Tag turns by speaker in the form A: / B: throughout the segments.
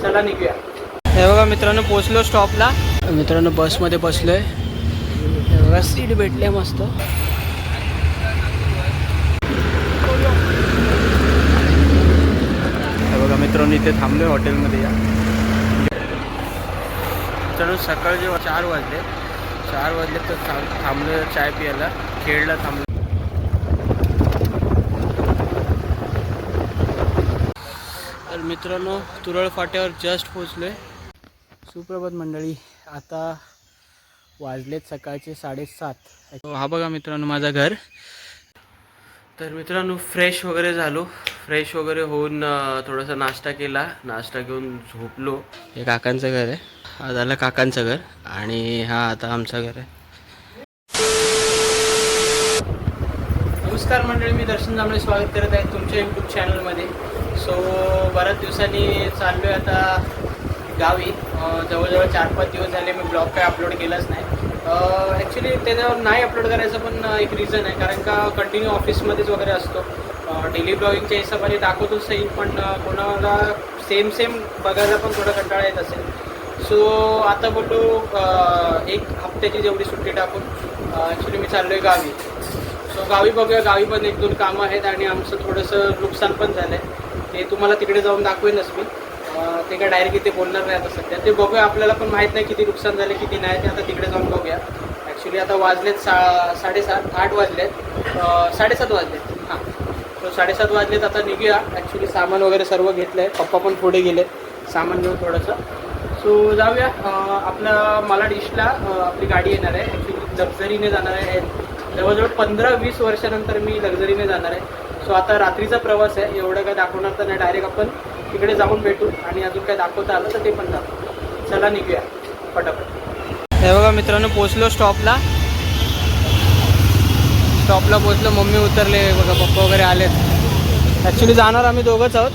A: चला निघूया. हे बघा मित्रांनो, पोचलो स्टॉपला. मित्रांनो बसमध्ये बसलोय. हे बघा सीट भेटले मस्त. हे बघा मित्रांनो, इथे थांबलोय हॉटेलमध्ये. या मित्रांनो सकाळचे 4 वाजले. 4 वाजले तर थांबलो चाय प्यायला. खेळला थांबलो. तर मित्रांनो तुरळ फाट्यावर जस्ट पोचलोय. सुप्रभात मंडळी. आता वाजलेत सकाळचे 7:30. हा बघा मित्रांनो माझं घर. तर मित्रांनो फ्रेश वगैरे झालो. फ्रेश वगैरे होऊन थोडासा नाश्ता केला. नाश्ता घेऊन झोपलो. हे काकांचं घर आहे. हा झालं काकांचं घर आणि हा आता आमचं घर आहे. नमस्कार मंडळी, मी दर्शन जांभळे स्वागत करत आहे तुमच्या यूट्यूब चॅनलमध्ये. सो बऱ्याच दिवसांनी चाललो आहे आता गावी. जवळजवळ 4-5 दिवस झाले मी ब्लॉग काय अपलोड केलाच नाही. ॲक्च्युली त्याच्यावर नाही अपलोड करायचं पण एक रिझन आहे, कारण का कंटिन्यू ऑफिसमध्येच वगैरे असतो. डेली ब्लॉगिंगच्या हिशोबाने दाखवतोच सही, पण कोणाला सेम बघायला पण थोडा कंटाळा येत असेल. सो आता बोललो एक हप्त्याची जेवढी सुट्टी टाकून ॲक्च्युली मी चाललो आहे गावी. सो गावी बघूया. गावी पण 1-2 कामं आहेत आणि आमचं थोडंसं नुकसान पण झालं आहे. ते तुम्हाला तिकडे जाऊन दाखवेनच मी. ते काय डायरेक्ट इथे बोलणार नाही आता सध्या. ते बघूया. आपल्याला पण माहीत नाही किती नुकसान झाले किती नाही. ते आता तिकडे जाऊन बघूया. ॲक्च्युली आता वाजलेत 7:30 8 वाजलेत. 7:30 वाजलेत. हां, तो 7:30 वाजलेत. आता निघूया. ॲक्च्युली सामान वगैरे सर्व घेतलं आहे. पप्पा पण पुढे गेले सामान घेऊन थोडंसं. सो जाऊया. मला डिशला आपली गाडी येणार आहे. ॲक्च्युली लक्झरीने जाणार आहे. जवळजवळ 15-20 वर्षानंतर मी लक्झरीने जाणार आहे. सो आता रात्रीचा प्रवास आहे. एवढं काय दाखवणार तर नाही. डायरेक्ट आपण तिकडे जाऊन भेटू आणि अजून काय दाखवता आलं तर ते पण दाखवू. चला निघूया पटापट. हे बघा मित्रांनो पोचलो स्टॉपला. पोचलो. मम्मी उतरले बघा. पप्पा वगैरे आलेत. ॲक्च्युली जाणार आम्ही दोघंच आहोत.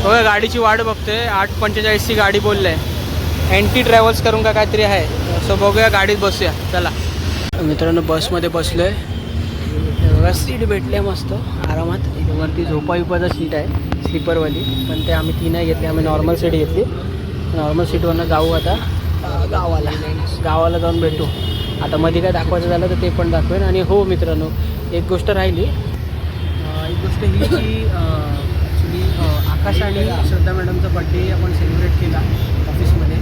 A: बघा गाडीची वाट बघतोय. 8:45ची गाडी बोललं आहे. एनटी ट्रॅव्हल्स करून का काहीतरी आहे. सो बघूया गाडीत बसूया. चला मित्रांनो बसमध्ये बसलो आहे. बघा सीट भेटले मस्त आरामात. इथे वरती झोपा सीट आहे स्लीपरवाली, पण ते आम्ही ती नाही घेतली. आम्ही नॉर्मल सीट घेतली. नॉर्मल सीटवरनं जाऊ आता गावाला जाऊन भेटू. आता मध्ये काय दाखवायचं झालं तर ते पण दाखवेन. आणि हो मित्रांनो एक गोष्ट राहिली. एक गोष्ट ही की ॲक्च्युली आकाश आणि श्रद्धा मॅडमचा बड्डे आपण सेलिब्रेट केला ऑफिसमध्ये.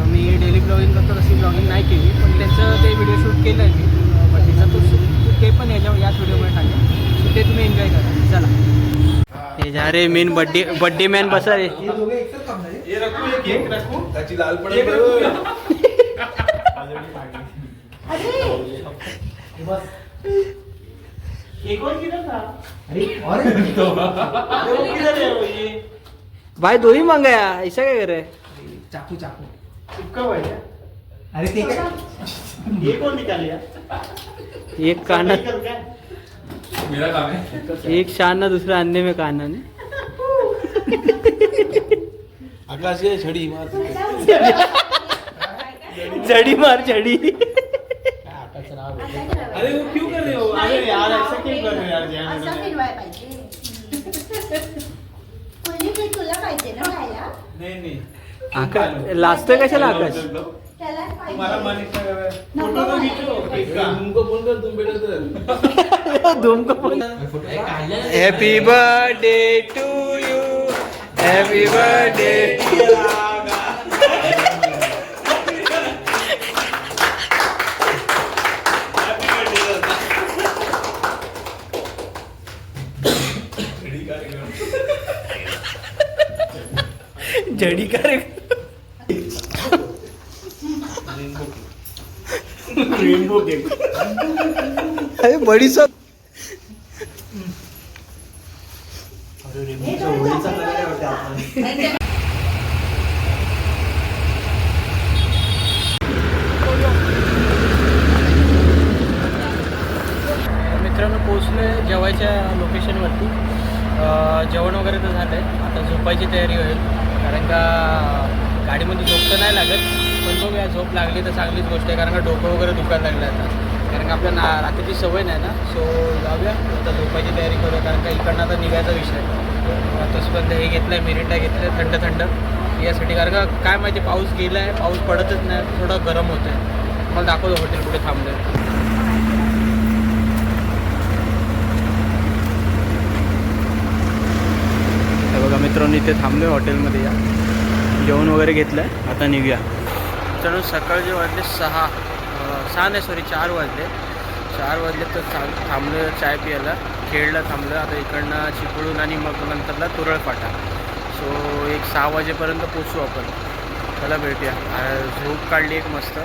A: मी डेली ब्लॉगिंग करतो तशी ब्लॉगिंग नाही केली, पण त्याचं ते व्हिडिओ शूट केलं आहे मी बड्डेचा. ते पण याच व्हिडिओमध्ये टाकेल. सो ते तुम्ही एन्जॉय करा. चला हे जा रे मेन बड्डे मॅन बसा रे. भाई 2 ही मांगा. ऐसा क्या कर रहे हैं?
B: चाकू
A: चिपका हुआ है.
B: अरे ते काय
A: ये कौन निकालेगा? एक काना
B: मेरा काम है.
A: एक शाना दूसरा अन्य में काना ने.
B: आकाश ये छड़ी मार.
A: जड़ी मार जड़ी.
B: अरे वो क्यों कर रहे हो?
A: अरे यार ऐसा क्यों कर रहे हो यार? ध्यान
C: असं फिरवाय पाहिजे. कोणी तुला पाहिजे ना खायला.
B: नहीं
A: आकाश लाजतोय कशाला आकाश?
C: त्यालाच पाहिजे.
B: तुम्हारा मन इतना कर रहा है. फोटो तो खींचो केक का. तुमको फोन कर तुम बेटा तर.
A: धूम को बोल. Happy birthday to you. Happy birthday. जड़ी का रेनबो केक. अरे बड़ी सब. अरे रेनबोचा होळीचा कलर आहे वाटतं आपण. मित्रांनो पोचलोय जेवायच्या लोकेशनवरती. जेवण वगैरे तर झालं आहे. आता झोपायची तयारी होईल, कारण का गाडीमध्ये झोप तर नाही लागत, पण बघूया झोप लागली तर चांगलीच गोष्ट आहे, कारण का डोकं वगैरे दुखायला लागलं आता, कारण का आपल्या रात्रीची सवय नाही ना. सो जाऊया आता झोपायची तयारी करूया, कारण का इकडनं आता निघायचा विषय आहे. तोपर्यंत हे घेतलं आहे, मिरिंडा घेतलं आहे थंड थंड, यासाठी, कारण का काय माहिती पाऊस गेला आहे, पाऊस पडतच नाही, थोडं गरम होतं आहे. मला दाखवतो हॉटेल कुठे थांबलं आहे. बघा मित्रांनो, इथे थांबलो हॉटेलमध्ये. या जेवण वगैरे घेतलं आहे, आता निघूया. मित्रांनो सकाळचे वाजले 6 नाही सॉरी 4 वाजले. 4 वाजले तर थांबलं चाय प्यायला, खेळला थांबलं. आता इकडनं चिपळूण आणि मग नंतरला तुरळ फाटा. सो एक 6 वाजेपर्यंत पोचू आपण. त्याला भेटूया. झोप काढली एक मस्त,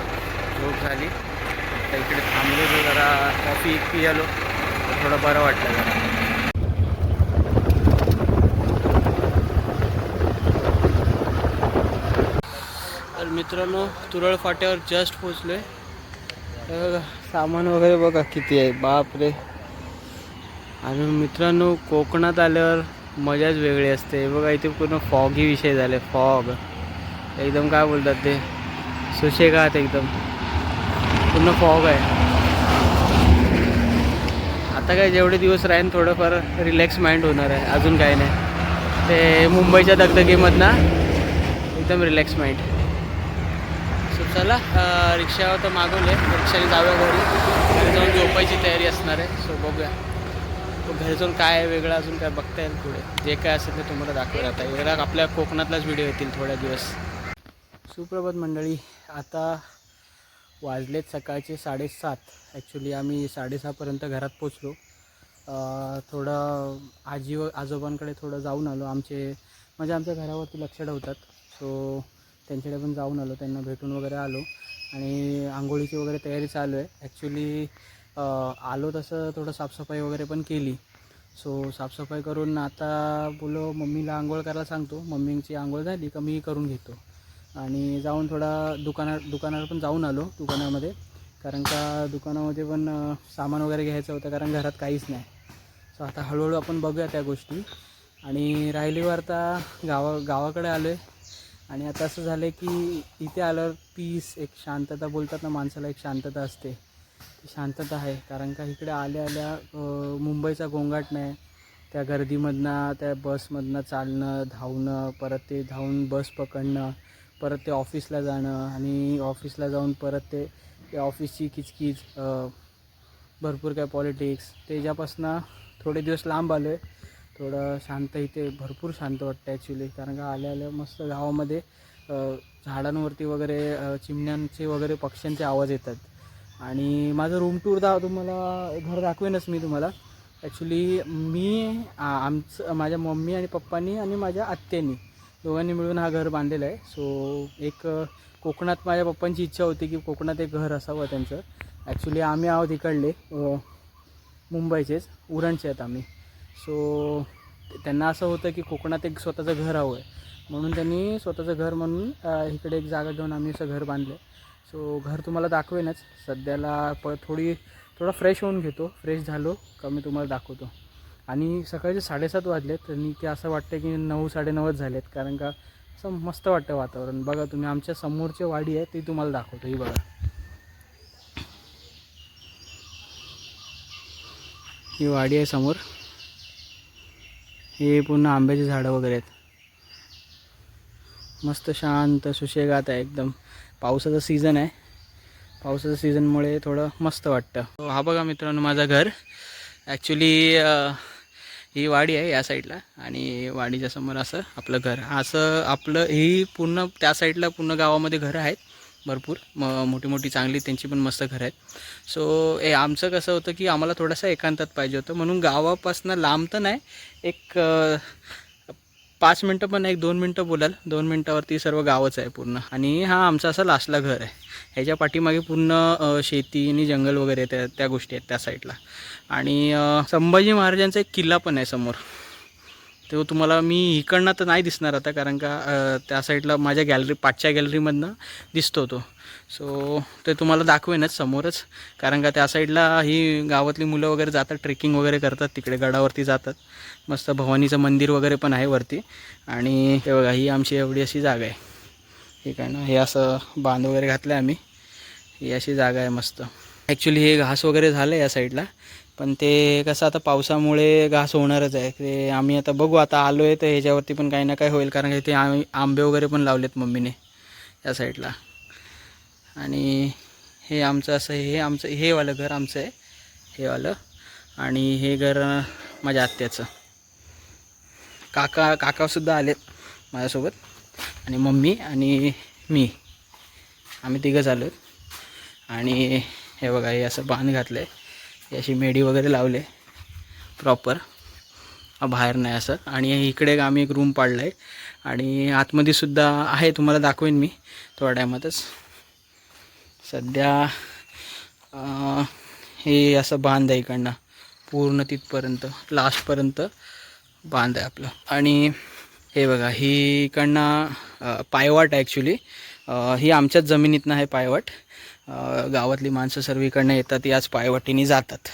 A: झोप झाली. आता इकडे थांबलो जो जरा कॉफी एक पियालो तर थोडं बरं वाटलं जरा. तर मित्रांनो तुरळ फाट्यावर जस्ट पोचलो आहे. सामान वगैरे बघा किती आहे, बापरे. आणि मित्रांनो कोकणात आल्यावर मजाच वेगळी असते. बघा इथे पूर्ण फॉगी विषय झाले, फॉग एकदम काय बोलतात ते सुशेगात एकदम पूर्ण फॉग आहे. आता काय जेवढे दिवस राहीन थोडंफार रिलॅक्स माइंड होणार आहे, अजून काय नाही. ते मुंबईच्या दगदगीमधनं एकदम रिलॅक्स माइंड. सो चला रिक्षा तर मागवले, रिक्षाने जाऊया घरी जाऊन झोपायची तयारी असणार आहे. सो बघूया घरी जाऊन काय आहे वेगळं, अजून काय बघता येईल पुढे. जे काय असेल ते तुम्हाला दाखवलं आता. वेगळा आपल्या कोकणातलाच व्हिडिओ येतील थोड्या दिवस. सुप्रभात मंडळी. आता वाजलेत सकाळचे 7:30. ॲक्च्युली आम्ही 6:30पर्यंत घरात पोचलो. थोडं आजोबांकडे थोडं जाऊन आलो. आमच्या घरावरती लक्ष ठेवतात, सो त्यांच्याकडे पण जाऊन आलो, त्यांना भेटून वगैरे आलो. आणि आंघोळीची वगैरे तयारी चालू आहे. ॲक्च्युली आलो तसं थोडं साफसफाई वगैरे पण केली. सो साफसफाई करून आता बोलो मम्मीला आंघोळ करायला सांगतो. मम्मीची आंघोळ झाली का मी करून घेतो. आणि जाऊन थोडा दुकानावर पण जाऊन आलो दुकानामध्ये, कारण का दुकानामध्ये पण सामान वगैरे घ्यायचं होतं, कारण घरात काहीच नाही. सो आता हळूहळू आपण बघूया त्या गोष्टी. आणि राहिलीवर आता गावाकडे आलो आहे. आणि आता असं झालं आहे की इथे आल्यावर पीस, एक शांतता बोलतात ना माणसाला, एक शांतता असते, ती शांतता आहे. कारण का इकडे आल्या मुंबईचा गोंगाट नाही, त्या गर्दीमधनं त्या बसमधनं चालणं, धावणं, परत ते धावून बस पकडणं, परत ते ऑफिसला जाणं, आणि ऑफिसला जाऊन परत ते ऑफिसची किचकिच, भरपूर काय पॉलिटिक्स, त्याच्यापासून थोडे दिवस लांब आलो आहे. थोडं शांत, इथे भरपूर शांत वाटतं ॲक्च्युली. कारण का आल्या मस्त गावामध्ये झाडांवरती वगैरे चिमण्यांचे वगैरे पक्ष्यांचे आवाज येतात. आणि माझं रूम टूर तुम्हाला घर दाखवेनच मी तुम्हाला. ॲक्च्युली माझ्या मम्मी आणि पप्पांनी आणि माझ्या आत्यानी दोघांनी मिळून हा घर बांधलेला आहे. सो एक कोकणात माझ्या पप्पांची इच्छा होती की कोकणात एक घर असावं त्यांचं. ॲक्च्युली आम्ही आहोत इकडले मुंबईचेच, उरणचे आहेत आम्ही. सो त्यांना असं होतं की कोकणात एक स्वतःचं घर हवं आहे, म्हणून त्यांनी स्वतःचं घर म्हणून इकडे एक जागा घेऊन आम्ही असं घर बांधलं. सो घर तुम्हाला दाखवेनच. सध्याला थोडा फ्रेश होऊन घेतो. फ्रेश झालो का मी तुम्हाला दाखवतो. आणि सकाळचे 7:30 वाजलेत आणि ते असं वाटतं की 9, 9:30 झालेत, कारण का असं मस्त वाटतं वातावरण. बघा तुम्ही, आमच्या समोरची वाडी आहे ती तुम्हाला दाखवतो. ही बघा, ही वाडी आहे समोर. हे पूर्ण आंब्याची झाडं वगैरे आहेत. मस्त शांत सुशेगात आहे एकदम. पावसाचा सीझन आहे, पावसाच्या सीझनमुळे थोडं मस्त वाटतं. हा बघा मित्रांनो माझं घर. ॲक्च्युली ही वाडी आहे या साईडला, आणि वाडीच्या समोर असं आपलं घर. असं आपलं ही पूर्ण त्या साईडला पूर्ण गावामध्ये घरं आहेत भरपूर, मोठी मोठी चांगली, त्यांची पण मस्त घरं आहेत. सो आमचं कसं होतं की आम्हाला थोडंसं एकांतात पाहिजे होतं, म्हणून गावापासून लांब तर नाही, एक 5 मिनटं पण नाही, 2 मिनटं बोलाल, 2 मिनटावरती सर्व गावच आहे पूर्ण. आणि हा आमचं असं लास्टला घर आहे. ह्याच्या पाठीमागे पूर्ण शेती आणि जंगल वगैरे त्या गोष्टी आहेत त्या साईडला. आणि संभाजी महाराजांचा एक किल्ला पण आहे समोर. तो तुम्हाला मी इकडनं तर नाही दिसणार आता, कारण का त्या साईडला माझ्या पाठच्या गॅलरीमधनं दिसतो तो. सो ते तुम्हाला दाखवेनच समोरच, कारण का त्या साईडला ही गावातली मुलं वगैरे जातात, ट्रेकिंग वगैरे करतात, तिकडे गडावरती जातात. मस्त भवानीचं मंदिर वगैरे पण आहे वरती. आणि ते बघा, ही आमची एवढी अशी जागा आहे. ठीक आहे ना, हे असं बांध वगैरे घातलं आहे आम्ही. ही अशी जागा आहे मस्त. ॲक्च्युली हे घास वगैरे झालं आहे या साईडला, पण ते कसं आता पावसामुळे घास होणारच आहे. ते आम्ही आता बघू, आता आलो आहे तर ह्याच्यावरती पण काही ना काही होईल, कारण की ते आंबे वगैरे पण लावलेत मम्मीने या साईडला. आणि हे आमचं असं हे आमचं हे वालं घर आमचं आहे, हे वालं. आणि हे घर माझ्या आत्याचं. काकासुद्धा आलेत माझ्यासोबत, आणि मम्मी आणि मी, आम्ही तिघंच आलो. आणि हे बघा, हे असं बांध घातलं आहे, ही अशी मेडी वगैरे लावले प्रॉपर, बाहेर नाही असं. आणि इकडे आम्ही एक रूम पाडला आहे, आणि आतमध्ये सुद्धा आहे, तुम्हाला दाखवेन मी थोड्या टायमातच. सध्या हे असं बांध आहे इकडनं पूर्ण तिथपर्यंत, लास्टपर्यंत बांध आहे आपलं. आणि हे बघा, ही इकडनं पायवाट आहे ॲक्च्युली. ही आमच्याच जमिनीतनं आहे पायवाट. गावातली माणसं सर्व इकडनं येतात, याच पायवाटीने जातात.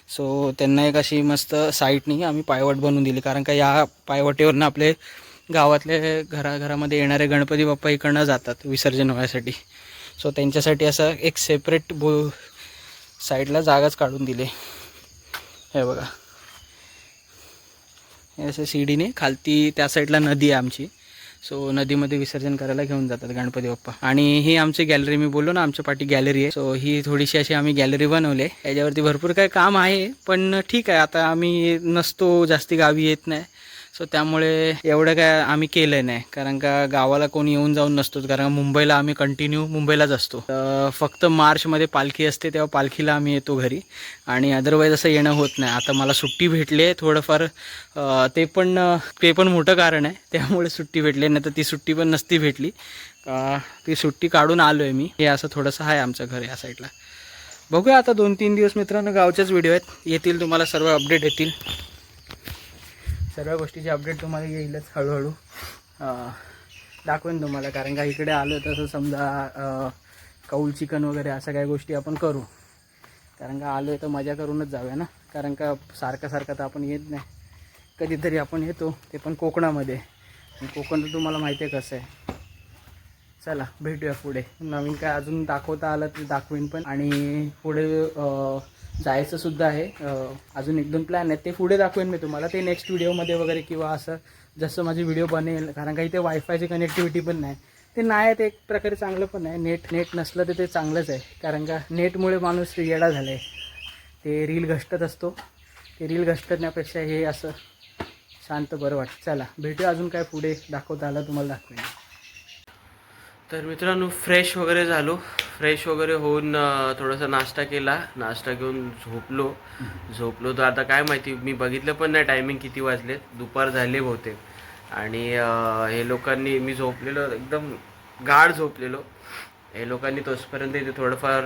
A: सो त्यांना एक अशी मस्त साईटनी आम्ही पायवाट बनवून दिली, कारण का या पायवाटीवरनं आपले गावातले घरामध्ये येणारे गणपती बाप्पा इकडनं जातात विसर्जन व्हायसाठी. सो त्यांच्यासाठी असं एक सेपरेट साईडला जागाच काढून दिली. हे बघा, हे असं सीडीने खालती त्या साईडला नदी आहे आमची. सो नदीमध्ये विसर्जन करायला घेऊन जातात गणपती बाप्पा. आणि ही आमची गॅलरी, मी बोललो ना आमच्या पाठी गॅलरी आहे. सो ही थोडीशी अशी आम्ही गॅलरी बनवली आहे. याच्यावरती भरपूर काय काम आहे, पण ठीक आहे, आता आम्ही नसतो, जास्ती गावी येत नाही. सो त्यामुळे एवढं काय आम्ही केलं नाही, कारण का गावाला कोणी येऊन जाऊन नसतोच, कारण मुंबईला आम्ही कंटिन्यू मुंबईलाच असतो. फक्त मार्चमध्ये पालखी असते, तेव्हा पालखीला आम्ही येतो घरी, आणि अदरवाईज असं येणं होत नाही. आता मला सुट्टी भेटली आहे थोडंफार, ते पण मोठं कारण आहे, त्यामुळे सुट्टी भेटली, नाही तर ती सुट्टी पण नसती भेटली. ती सुट्टी काढून आलो आहे मी. हे असं थोडंसं आहे आमचं घर या साईडला. बघूया आता 2-3 दिवस मित्रांनो, गावचेच व्हिडिओ आहेत, येतील तुम्हाला सर्व अपडेट येतील. सर्व गोष्टीची अपडेट तुम्हाला येईलच हळूहळू, दाखवेन तुम्हाला. कारण का इकडे आलो तसं समजा कौल चिकन वगैरे अशा काही गोष्टी आपण करू, कारण का आलो आहे तर मजा करूनच जाऊया ना. कारण का सारखं तर आपण येत नाही, कधीतरी आपण येतो, ते पण कोकणामध्ये. आणि कोकण तर तुम्हाला माहिती आहे कसं आहे. चला भेटूया पुढे, नवीन काय अजून दाखवता आलं तर दाखवेन पण. आणि पुढे जायचं सुद्धा आहे, अजून 1-2 प्लॅन आहेत, ते पुढे दाखवेन मी तुम्हाला, ते नेक्स्ट व्हिडिओमध्ये वगैरे, किंवा असं जसं माझे व्हिडिओ बनेल. कारण का इथे वायफायची कनेक्टिव्हिटी पण नाही, ते नाही आहे, ते एक प्रकारे चांगलं पण आहे. नेट नसलं तर ते चांगलंच आहे, कारण का नेटमुळे माणूस येडा झाला आहे. ते रील घसटत असतो, ते रील घसटण्यापेक्षा हे असं शांत बरं वाटतं. चला भेटूया अजून काय पुढे, दाखवता आलं तुम्हाला दाखवेन. तर मित्रांनो, फ्रेश वगैरे झालो, फ्रेश वगैरे होऊन थोडासा नाश्ता केला, नाश्ता घेऊन झोपलो तर आता काय माहिती, मी बघितलं पण नाही टायमिंग किती वाजले, दुपार झाले बहुतेक. आणि हे लोकांनी, मी झोपलेलो एकदम गाढ झोपलेलो, हे लोकांनी तोचपर्यंत इथे थोडंफार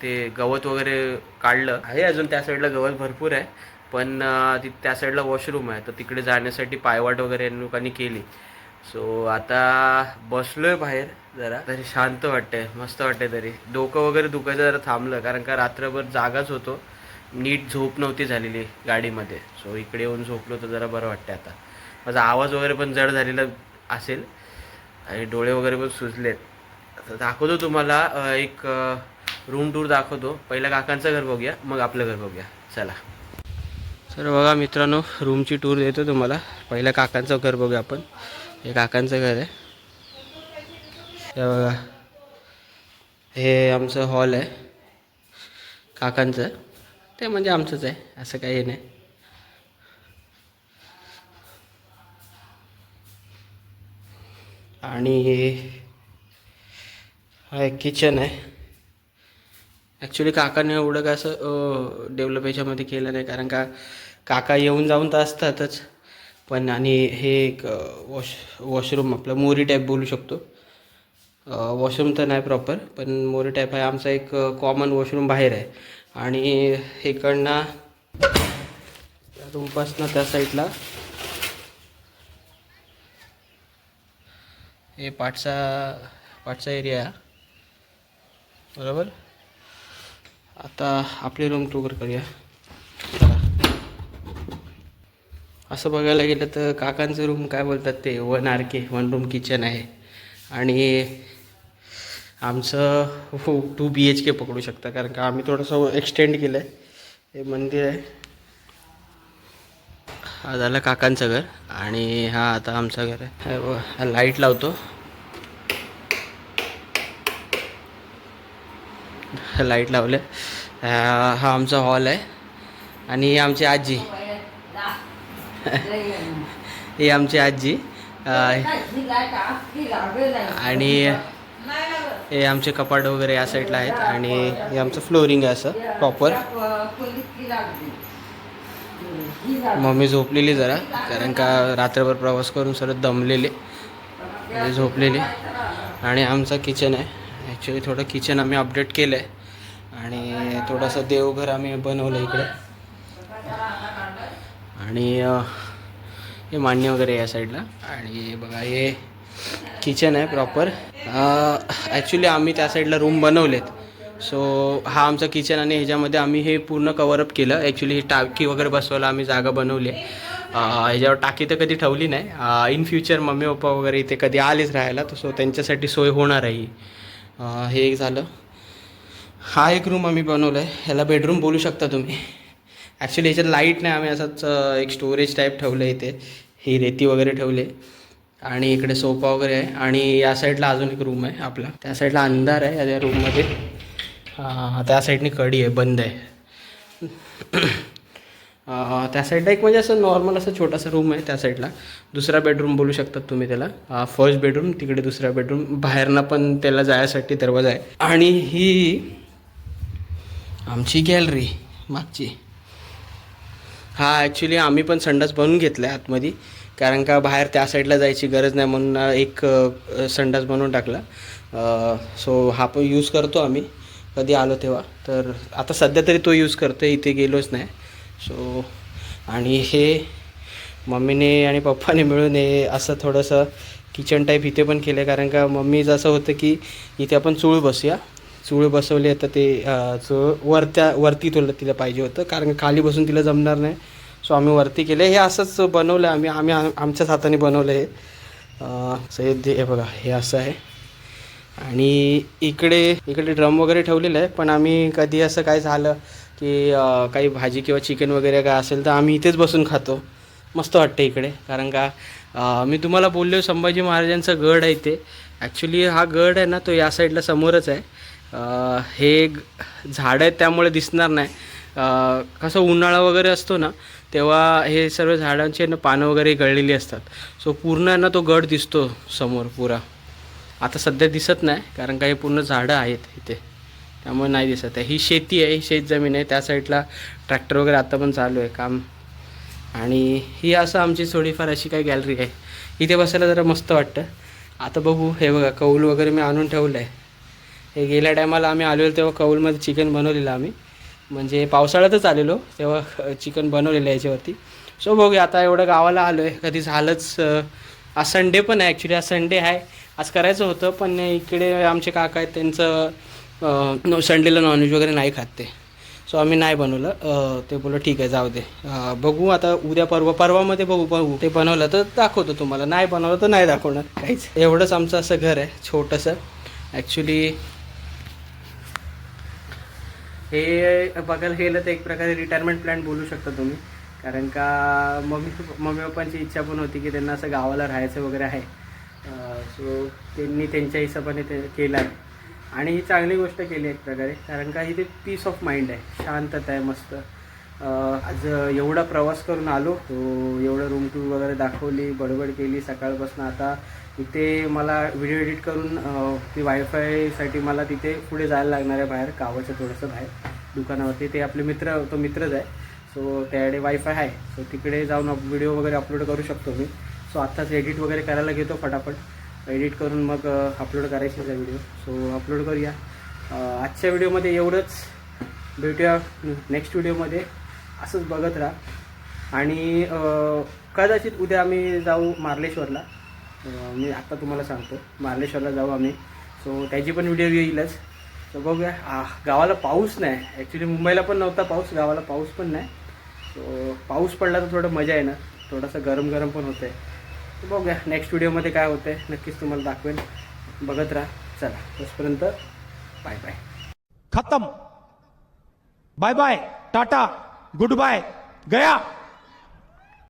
A: ते गवत वगैरे काढलं आहे. अजून त्या साईडला गवत भरपूर आहे, पण त्या साईडला वॉशरूम आहे, तर तिकडे जाण्यासाठी पायवाट वगैरे या लोकांनी केली. सो आता बसलोय बाहेर, जरा तरी शांत वाटतंय, मस्त वाटतंय. तरी डोकं वगैरे दुखायचं जरा थांबलं, कारण का रात्रभर जागाच होतो, नीट झोप नव्हती झालेली गाडीमध्ये. सो इकडे येऊन झोपलो तर जरा बरं वाटतंय. आता माझा आवाज वगैरे पण जड झालेला असेल, आणि डोळे वगैरे पण सुजलेत. तर दाखवतो तुम्हाला, एक रूम टूर दाखवतो. पहिलं काकांचं घर बघूया, मग आपलं घर बघूया. चला. तर बघा मित्रांनो, रूमची टूर देतो तुम्हाला. पहिलं काकांचं घर बघूया आपण. हे काकांचं घर आहे, हे बघा, हे आमचं हॉल आहे काकांचं, ते म्हणजे आमचंच आहे, असं काही नाही. आणि हा एक किचन आहे. ॲक्च्युली काकाने एवढं काय असं डेव्हलप याच्यामध्ये केलं नाही, कारण का काका येऊन जाऊन तर असतातच, पण. आणि हे एक वॉशरूम आपलं मोरी टाईप बोलू शकतो. वॉशरूम तर नाही प्रॉपर, पण मोरी टाईप आहे. आमचा एक कॉमन वॉशरूम बाहेर आहे. आणि इकडनं रूमपासनं त्या साईडला हे पाठचा एरिया आहे, बरोबर. आता आपली रूम टूर करूया. असं बघायला गेलं तर काकांचं रूम काय बोलतात ते 1 RK 1 रूम किचन आहे. आणि आमचं 2 BHK पकडू शकता, कारण का आम्ही थोडंसं एक्सटेंड केलं आहे. हे मंदिर आहे. हा झालं काकांचं घर आणि हा आता आमचं घर आहे. हे बघा, हा लाईट लावतो. लाईट लावले. हा आमचा हॉल आहे आणि ही आमची आजी. ही आमची आजी आणि हे आमचे कपाट वगैरे या साईडला आहेत आणि हे आमचं फ्लोरिंग आहे असं प्रॉपर. मम्मी झोपलेली जरा, कारण का रात्रभर प्रवास करून सर्व दमलेले, झोपलेली. आणि आमचं किचन आहे. ॲक्च्युली थोडं किचन आम्ही अपडेट केलं आहे आणि थोडंसं देवघर आम्ही बनवलं इकडे. आणि हे मांडणी वगैरे या साईडला. आणि बघा हे किचन आहे प्रॉपर. ॲक्च्युली आम्ही त्या साईडला रूम बनवलेत. सो हा आमचं किचन आणि ह्याच्यामध्ये आम्ही हे पूर्ण कवरअप केलं. ॲक्च्युली ही टाकी वगैरे बसवायला आम्ही जागा बनवली आहे. ह्याच्यावर टाकी तर कधी ठेवली नाही. इन फ्युचर मम्मी पप्पा वगैरे इथे कधी आलेच राहायला, तर सो त्यांच्यासाठी सोय होणार आहे ही. हे एक झालं. हा एक रूम आम्ही बनवला आहे. ह्याला बेडरूम बोलू शकता तुम्ही. ॲक्च्युली ह्याच्यात लाईट नाही, आम्ही असंच एक स्टोरेज टाईप ठेवलं आहे इथे. ही रेती वगैरे ठेवले आणि इकडे सोफा वगैरे आहे. आणि या साईडला अजून एक रूम आहे आपला. त्या साईडला अंधार आहे या रूममध्ये. त्या साईडनी कडी आहे, बंद आहे. त्या साईडला एक म्हणजे असं नॉर्मल असं छोटासा रूम आहे त्या साईडला. दुसरा बेडरूम बोलू शकतात तुम्ही त्याला. फर्स्ट बेडरूम, तिकडे दुसरा बेडरूम. बाहेरनं पण त्याला जायसाठी दरवाजा आहे. आणि ही आमची गॅलरी मागची. हा ॲक्च्युली आम्ही पण संडास बनवून घेतला आहे आतमध्ये, कारण का बाहेर त्या साईडला जायची गरज नाही म्हणून एक संडास बनवून टाकला. सो हा पण यूज करतो आम्ही कधी आलो तेव्हा. तर आता सध्या तरी तो यूज करतो, इथे गेलोच नाही. सो आणि हे मम्मीने आणि पप्पाने मिळून हे असं थोडंसं किचन टाईप इथे पण केलं आहे, कारण का मम्मीचं असं होतं की इथे आपण चूळ बसूया. चूळ बसवली तर ते चूळ वरती तिला पाहिजे होतं, कारण खाली बसून तिला जमणार नाही. सो आम्ही वरती केले. हे असंच बनवलं आम्ही आमच्याच हाताने बनवलं हे. हे बघा, हे असं आहे. आणि इकडे ड्रम वगैरे ठेवलेलं आहे, पण आम्ही कधी असं काय झालं की काही भाजी किंवा चिकन वगैरे काय असेल तर आम्ही इथेच बसून खातो. मस्त वाटतं इकडे, कारण का मी तुम्हाला बोललो संभाजी महाराजांचा गड आहे इथे. ॲक्च्युली हा गड आहे ना, तो या साईडला समोरच आहे. हे झाडं आहेत त्यामुळे दिसणार नाही. कसं उन्हाळा वगैरे असतो ना, तेव्हा हे सर्व झाडांचे ना पानं वगैरे गळलेली असतात. सो पूर्ण ना तो गड दिसतो समोर पुरा. आता सध्या दिसत नाही, कारण का हे पूर्ण झाडं आहेत इथे, त्यामुळे नाही दिसत आहे. ही शेती आहे, ही शेतजमीन आहे. त्या साईडला ट्रॅक्टर वगैरे आता पण चालू आहे काम. आणि ही असं आमची थोडीफार अशी काही गॅलरी आहे. इथे बसायला जरा मस्त वाटतं. आता बघू. हे बघा, कौल वगैरे मी आणून ठेवलं आहे. हे गेल्या टायमाला आम्ही आलेलो तेव्हा कौलमध्ये चिकन बनवलेलं आम्ही, म्हणजे पावसाळ्यातच आलेलो तेव्हा चिकन बनवलेलं आहे याच्यावरती. सो बघूया, आता एवढं गावाला आलो आहे, कधी झालंच. आज संडे पण आहे. ॲक्च्युली आज संडे आहे, आज करायचं होतं, पण इकडे आमचे काका आहेत, त्यांचं संडेला नॉनव्हेज वगैरे नाही खात ते. सो आम्ही नाही बनवलं. ते बोललं ठीक आहे जाऊ दे, बघू आता उद्या परवामध्ये बघू. ते बनवलं तर दाखवतो तुम्हाला, नाही बनवलं तर नाही दाखवणार काहीच. एवढंच आमचं असं घर आहे छोटंसं. ॲक्च्युली हे बघायला गेलं तर एक प्रकारे रिटायरमेंट प्लॅन बोलू शकता तुम्ही, कारण का मम्मी पप्पांची इच्छा पण होती की त्यांना असं गावाला राहायचं वगैरे आहे. सो त्यांनी त्यांच्या हिशोबाने ते केलं आहे आणि ही चांगली गोष्ट केली एक प्रकारे, कारण का इथे पीस ऑफ माइंड आहे, शांतता आहे मस्त. आज एवढा प्रवास करून आलो, तो एवढं रूम टूर वगैरे दाखवली, बडबड केली सकाळपासून. आता इथे मला व्हिडिओ एडिट करून ती वायफायसाठी मला तिथे पुढे जायला लागणार आहे, बाहेर गावाच्या थोडंसं बाहेर दुकानावरती. ते आपले तो मित्रच आहे. सो त्याकडे वायफाय आहे, सो तिकडे जाऊन व्हिडिओ वगैरे अपलोड करू शकतो मी. सो आत्ताच एडिट वगैरे करायला घेतो फटाफट. एडिट करून मग अपलोड करायचे आहे व्हिडिओ. सो अपलोड करूया. आजच्या व्हिडिओमध्ये एवढंच. भेटूया नेक्स्ट व्हिडिओमध्ये. असंच बघत राहा. आणि कदाचित उद्या आम्ही जाऊ मार्लेश्वरला. मी आत्ता तुम्हाला सांगतो, मार्लेश्वरला जाऊ आम्ही. सो त्याची पण व्हिडिओ येईलच. सो बघूया. गावाला पाऊस नाही. ॲक्च्युली मुंबईला पण नव्हता पाऊस, गावाला पाऊस पण नाही. सो पाऊस पडला तर थोडं मजा आहे ना, थोडंसं गरम गरम पण होतं आहे. तर बघूया नेक्स्ट व्हिडिओमध्ये काय होतं आहे, नक्कीच तुम्हाला दाखवेन. बघत राहा. चला तोपर्यंत बाय बाय.
D: खत्म. Bye bye. टाटा गुड बाय गया.